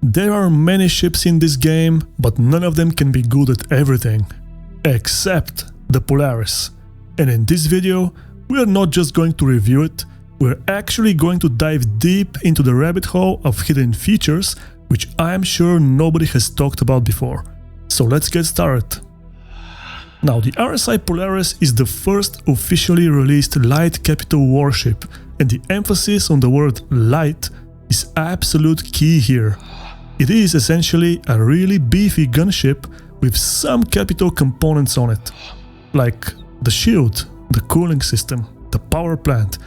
There are many ships in this game, but none of them can be good at everything. Except the Polaris. And in this video, we are not just going to review it, we're actually going to dive deep into the rabbit hole of hidden features, which I'm sure nobody has talked about before. So let's get started. Now, the RSI Polaris is the first officially released light capital warship, and the emphasis on the word light is absolute key here. It is essentially a really beefy gunship with some capital components on it, like the shield, the cooling system, the power plant.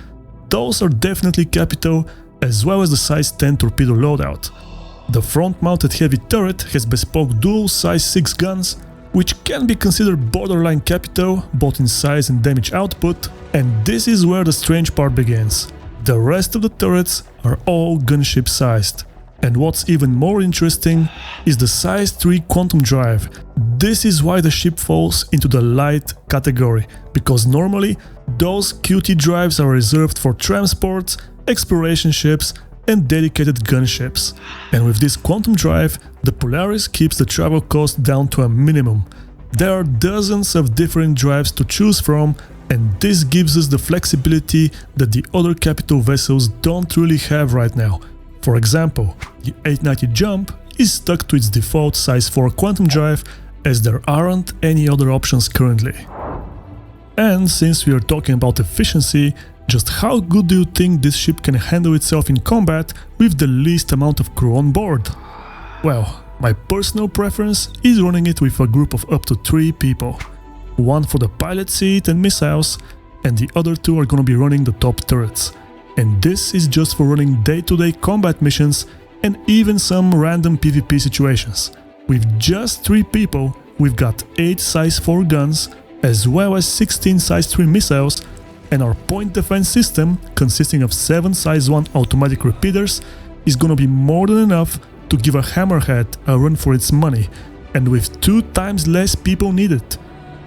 Those are definitely capital, as well as the size 10 torpedo loadout. The front-mounted heavy turret has bespoke dual size 6 guns, which can be considered borderline capital, both in size and damage output, and this is where the strange part begins. The rest of the turrets are all gunship sized. And what's even more interesting is the size 3 quantum drive. This is why the ship falls into the light category, because normally those QT drives are reserved for transports, exploration ships and dedicated gunships. And with this quantum drive, the Polaris keeps the travel cost down to a minimum. There are dozens of different drives to choose from, and this gives us the flexibility that the other capital vessels don't really have right now. For example, the 890 Jump is stuck to its default size 4 quantum drive, as there aren't any other options currently. And since we are talking about efficiency, just how good do you think this ship can handle itself in combat with the least amount of crew on board? Well, my personal preference is running it with a group of up to 3 people. One for the pilot seat and missiles, and the other 2 are gonna be running the top turrets. And this is just for running day-to-day combat missions and even some random PvP situations. With just 3 people, we've got 8 size 4 guns, as well as 16 size 3 missiles, and our point defense system, consisting of 7 size 1 automatic repeaters, is gonna be more than enough to give a Hammerhead a run for its money, and with 2 times less people needed.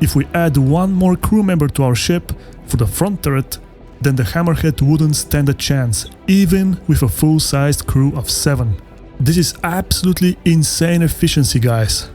If we add 1 more crew member to our ship for the front turret, then the Hammerhead wouldn't stand a chance, even with a full-sized crew of 7. This is absolutely insane efficiency, guys.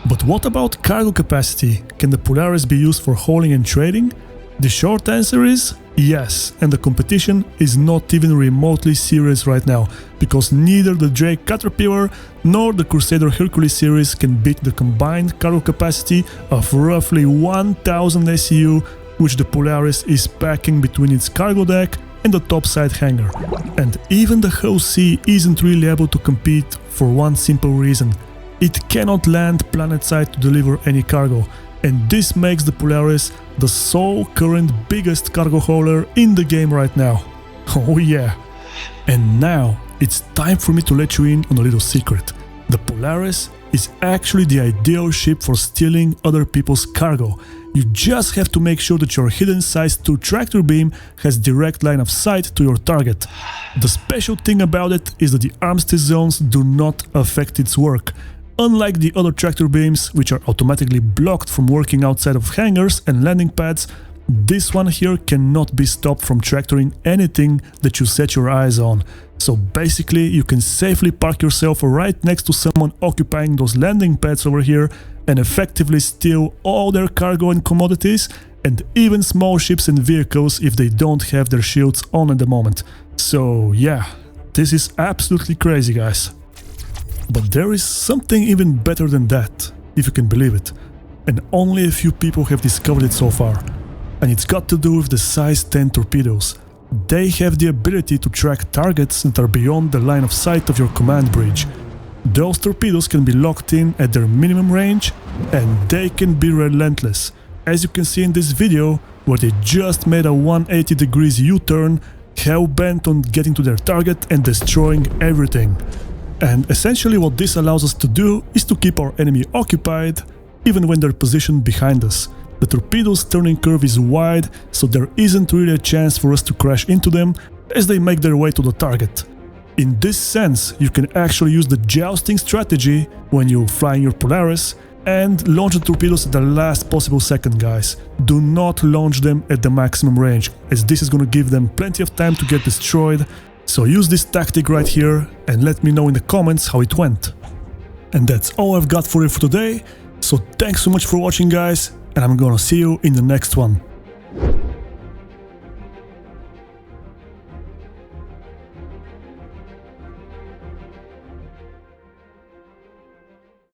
But what about cargo capacity? Can the Polaris be used for hauling and trading? The short answer is yes, and the competition is not even remotely serious right now, because neither the Drake Caterpillar nor the Crusader Hercules series can beat the combined cargo capacity of roughly 1000 SEU, which the Polaris is packing between its cargo deck and the topside hangar. And even the Hull C isn't really able to compete for one simple reason: it cannot land planetside to deliver any cargo, and this makes the Polaris the sole current biggest cargo hauler in the game right now. Oh yeah! And now it's time for me to let you in on a little secret. The Polaris is actually the ideal ship for stealing other people's cargo. You just have to make sure that your hidden size 2 tractor beam has direct line of sight to your target. The special thing about it is that the armistice zones do not affect its work. Unlike the other tractor beams, which are automatically blocked from working outside of hangars and landing pads, this one here cannot be stopped from tractoring anything that you set your eyes on. So basically, you can safely park yourself right next to someone occupying those landing pads over here and effectively steal all their cargo and commodities, and even small ships and vehicles if they don't have their shields on at the moment. So yeah, this is absolutely crazy, guys. But there is something even better than that, if you can believe it, and only a few people have discovered it so far, and it's got to do with the size 10 torpedoes. They have the ability to track targets that are beyond the line of sight of your command bridge. Those torpedoes can be locked in at their minimum range, and they can be relentless, as you can see in this video, where they just made a 180 degrees U-turn, hell-bent on getting to their target and destroying everything. And essentially what this allows us to do is to keep our enemy occupied, even when they're positioned behind us. The torpedo's turning curve is wide, so there isn't really a chance for us to crash into them as they make their way to the target. In this sense, you can actually use the jousting strategy when you fly in your Polaris and launch the torpedoes at the last possible second, guys. Do not launch them at the maximum range, as this is gonna give them plenty of time to get destroyed, So use this tactic right here and let me know in the comments how it went. And that's all I've got for you for today, so thanks so much for watching guys, and I'm gonna see you in the next one.